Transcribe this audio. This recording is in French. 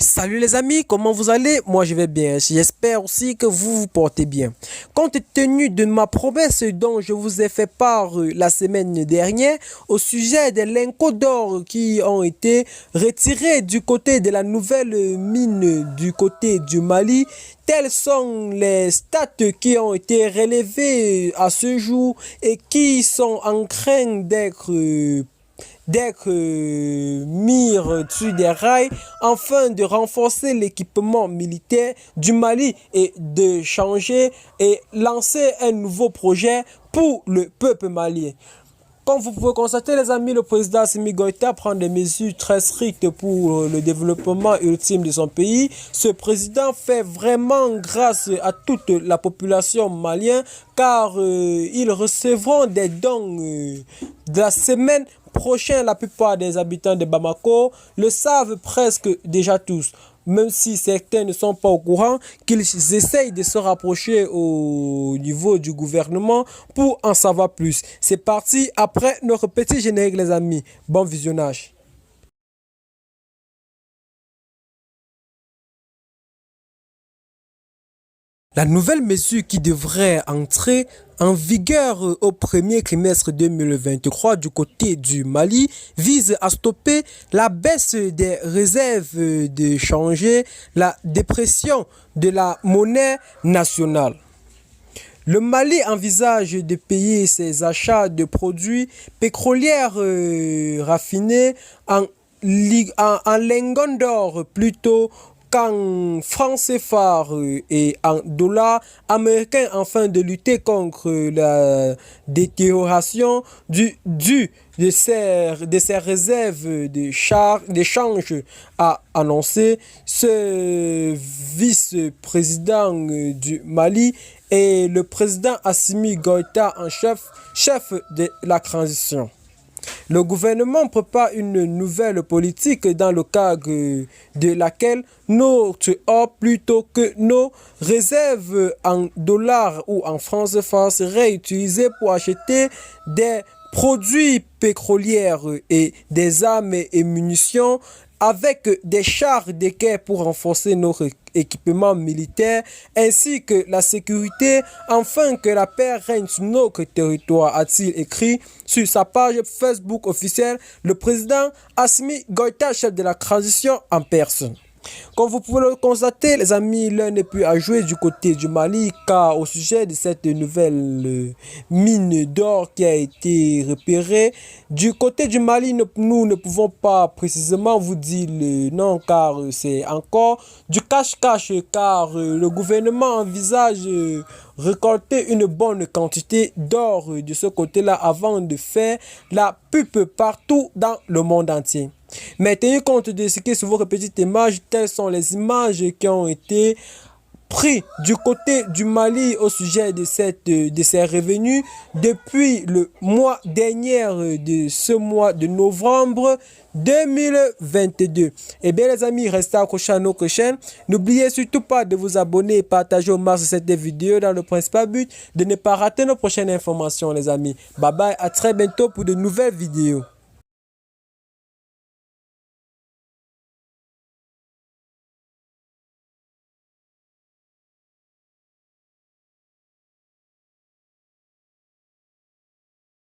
Salut les amis, comment vous allez? Moi je vais bien, j'espère aussi que vous vous portez bien. Compte tenu de ma promesse dont je vous ai fait part la semaine dernière au sujet des lingots d'or qui ont été retirés du côté de la nouvelle mine du côté du Mali, telles sont les stats qui ont été relevées à ce jour et qui sont en train d'être mis sur des rails afin de renforcer l'équipement militaire du Mali et de changer et lancer un nouveau projet pour le peuple malien. Comme vous pouvez constater, les amis, le président Assimi Goïta prend des mesures très strictes pour le développement ultime de son pays. Ce président fait vraiment grâce à toute la population malienne car ils recevront des dons de la semaine prochaine. La plupart des habitants de Bamako le savent presque déjà tous. Même si certains ne sont pas au courant, qu'ils essayent de se rapprocher au niveau du gouvernement pour en savoir plus. C'est parti après notre petit générique les amis. Bon visionnage. La nouvelle mesure qui devrait entrer en vigueur au premier trimestre 2023 du côté du Mali vise à stopper la baisse des réserves de changer, la dépression de la monnaie nationale. Le Mali envisage de payer ses achats de produits pétroliers raffinés en lingots d'or plutôt qu'en francs CFA et en dollars américains afin de lutter contre la détérioration de ces réserves d'échange, a annoncé ce vice-président du Mali et le président Assimi Goïta en chef de la transition. Le gouvernement prépare une nouvelle politique dans le cadre de laquelle notre or plutôt que nos réserves en dollars ou en francs CFA seraient utilisées pour acheter des produits pétroliers et des armes et munitions avec des chars de guerre pour renforcer notre équipement militaire ainsi que la sécurité afin que la paix règne sur notre territoire, a-t-il écrit sur sa page Facebook officielle le président Assimi Goïta, chef de la transition en personne. Comme vous pouvez le constater, les amis, l'heure n'est plus à jouer du côté du Mali car au sujet de cette nouvelle mine d'or qui a été repérée, du côté du Mali, nous ne pouvons pas précisément vous dire le nom car c'est encore du cache-cache car le gouvernement envisage récolter une bonne quantité d'or de ce côté-là avant de faire la pub partout dans le monde entier. Mais tenez compte de ce qui est sur votre petite image, telles sont les images qui ont été prises du côté du Mali au sujet de ces revenus depuis le mois dernier de ce mois de novembre 2022. Et bien les amis, restez accrochés à notre chaîne. N'oubliez surtout pas de vous abonner et partager au max cette vidéo dans le principal but de ne pas rater nos prochaines informations les amis. Bye bye, à très bientôt pour de nouvelles vidéos.